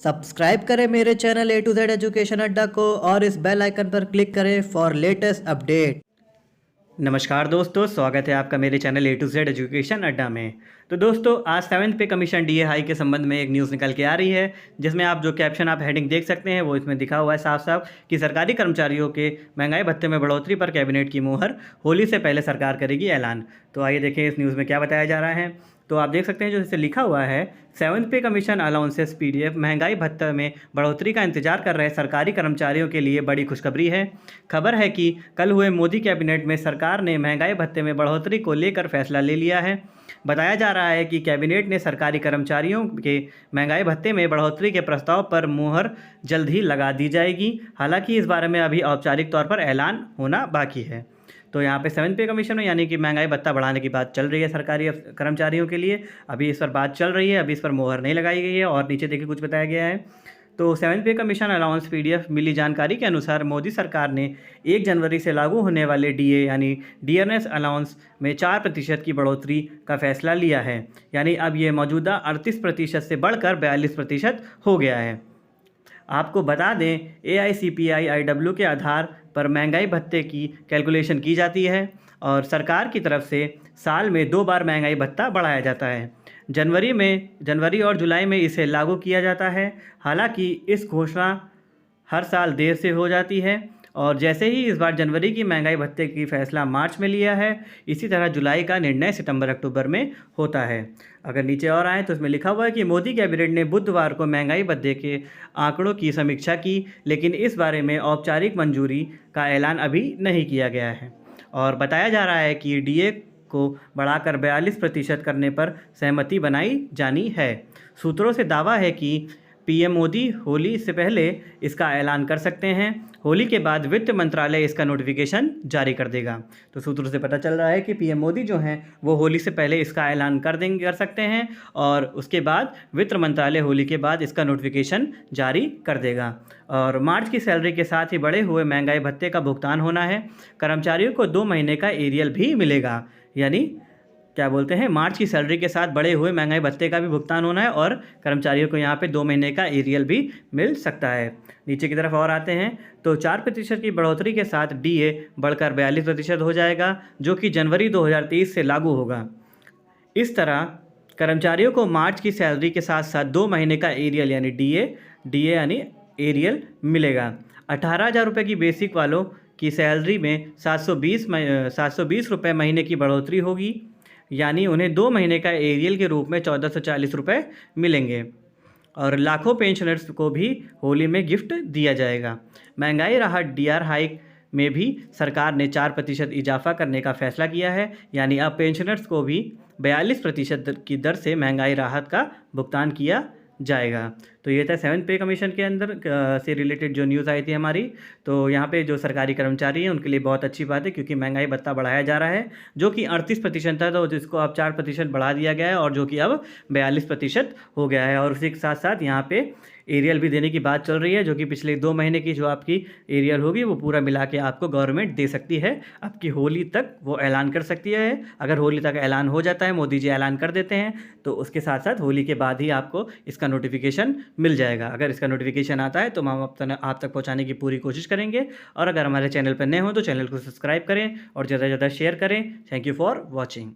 Subscribe करें मेरे channel A to Z education अड्डा को और इस बेल आइकन पर क्लिक करें फॉर लेटेस्ट अपडेट। नमस्कार दोस्तों, स्वागत है आपका मेरे channel A to Z education अड्डा में। तो दोस्तों, आज 7th पे कमीशन डीए हाई के संबंध में एक न्यूज़ निकल के आ रही है, जिसमें आप जो कैप्शन आप हेडिंग देख सकते हैं वो इसमें दिखा हुआ है साफ साफ कि सरकारी कर्मचारियों के महंगाई भत्ते में बढ़ोतरी पर कैबिनेट की मुहर, होली से पहले सरकार करेगी ऐलान। तो आइए देखें इस न्यूज़ में क्या बताया जा रहा है। तो आप देख सकते हैं जो इसे लिखा हुआ है, 7th पे कमीशन अलाउंसेस पीडीएफ महंगाई भत्ते में बढ़ोतरी का इंतजार कर रहे सरकारी कर्मचारियों के लिए बड़ी खुशखबरी है। खबर है कि कल हुए मोदी कैबिनेट में सरकार ने महंगाई भत्ते में बढ़ोतरी को लेकर फैसला ले लिया है। बताया जा रहा है कि कैबिनेट ने सरकारी कर्मचारियों के महंगाई भत्ते में बढ़ोतरी के प्रस्ताव पर मुहर जल्द ही लगा दी जाएगी। हालांकि इस बारे में अभी औपचारिक तौर पर ऐलान होना बाकी है। तो यहाँ पे 7th पे कमीशन में यानी कि महंगाई भत्ता बढ़ाने की बात चल रही है सरकारी कर्मचारियों के लिए। अभी इस पर बात चल रही है, अभी इस पर मुहर नहीं लगाई गई है। और नीचे देखिए कुछ बताया गया है। तो 7th पे कमीशन अलाउंस पीडीएफ मिली जानकारी के अनुसार मोदी सरकार ने 1 जनवरी से लागू होने वाले डीए यानी डियरनेस अलाउंस में 4% की बढ़ोतरी का फैसला लिया है। यानी अब ये मौजूदा 38% से बढ़कर 42% हो गया है। आपको बता दें, AICPI-IW के आधार पर महंगाई भत्ते की कैलकुलेशन की जाती है और सरकार की तरफ से साल में 2 बार महंगाई भत्ता बढ़ाया जाता है। जनवरी और जुलाई में इसे लागू किया जाता है। हालांकि इस घोषणा हर साल देर से हो जाती है और जैसे ही इस बार जनवरी की महंगाई भत्ते की फैसला मार्च में लिया है, इसी तरह जुलाई का निर्णय सितंबर-अक्टूबर में होता है। अगर नीचे और आए तो इसमें लिखा हुआ है कि मोदी कैबिनेट ने बुधवार को महंगाई भत्ते के आंकड़ों की समीक्षा की, लेकिन इस बारे में औपचारिक मंजूरी का ऐलान अभी नहीं किया गया है। और बताया जा रहा है कि डीए को बढ़ाकर 42% करने पर सहमति बनाई जानी है। सूत्रों से दावा है कि पीएम मोदी होली से पहले इसका ऐलान कर सकते हैं। होली के बाद वित्त मंत्रालय इसका नोटिफिकेशन जारी कर देगा। तो सूत्रों से पता चल रहा है कि पीएम मोदी जो हैं वो होली से पहले इसका ऐलान कर सकते हैं और उसके बाद वित्त मंत्रालय होली के बाद इसका नोटिफिकेशन जारी कर देगा। और मार्च की सैलरी के साथ ही बढ़े हुए महंगाई भत्ते का भुगतान होना है। कर्मचारियों को 2 महीने का एरियल भी मिलेगा। यानी क्या बोलते हैं, मार्च की सैलरी के साथ बढ़े हुए महंगाई भत्ते का भी भुगतान होना है और कर्मचारियों को यहाँ पे 2 महीने का एरियल भी मिल सकता है। नीचे की तरफ और आते हैं तो 4% की बढ़ोतरी के साथ डीए बढ़कर 42% हो जाएगा, जो कि जनवरी 2023 से लागू होगा। इस तरह कर्मचारियों को मार्च की सैलरी के साथ साथ 2 महीने का एरियल यानी डीए यानी एरियल मिलेगा। 18,000 रुपये की बेसिक वालों की सैलरी में 720 रुपये महीने की बढ़ोतरी होगी। यानी उन्हें 2 महीने का एरियल के रूप में 1440 रुपये मिलेंगे। और लाखों पेंशनर्स को भी होली में गिफ्ट दिया जाएगा। महंगाई राहत डीआर हाइक में भी सरकार ने 4% इजाफा करने का फैसला किया है। यानी अब पेंशनर्स को भी 42% की दर से महंगाई राहत का भुगतान किया जाएगा। तो ये था 7th पे कमीशन के अंदर से रिलेटेड जो न्यूज़ आई थी हमारी। तो यहाँ पे जो सरकारी कर्मचारी हैं उनके लिए बहुत अच्छी बात है, क्योंकि महंगाई भत्ता बढ़ाया जा रहा है, जो कि 38% था, तो जिसको अब 4% बढ़ा दिया गया है और जो कि अब 42% हो गया है। और उसी के साथ साथ यहाँ पे एरियल भी देने की बात चल रही है, जो कि पिछले 2 महीने की जो आपकी एरियल होगी वो पूरा मिला के आपको गवर्नमेंट दे सकती है। आपकी होली तक वो ऐलान कर सकती है। अगर होली तक ऐलान हो जाता है, मोदी जी ऐलान कर देते हैं, तो उसके साथ साथ होली के बाद ही आपको इसका नोटिफिकेशन मिल जाएगा। अगर इसका नोटिफिकेशन आता है तो हम आप तक पहुँचाने की पूरी कोशिश करेंगे। और अगर हमारे चैनल पर नए हो तो चैनल को सब्सक्राइब करें और ज़्यादा से ज़्यादा शेयर करें। Thank you for watching.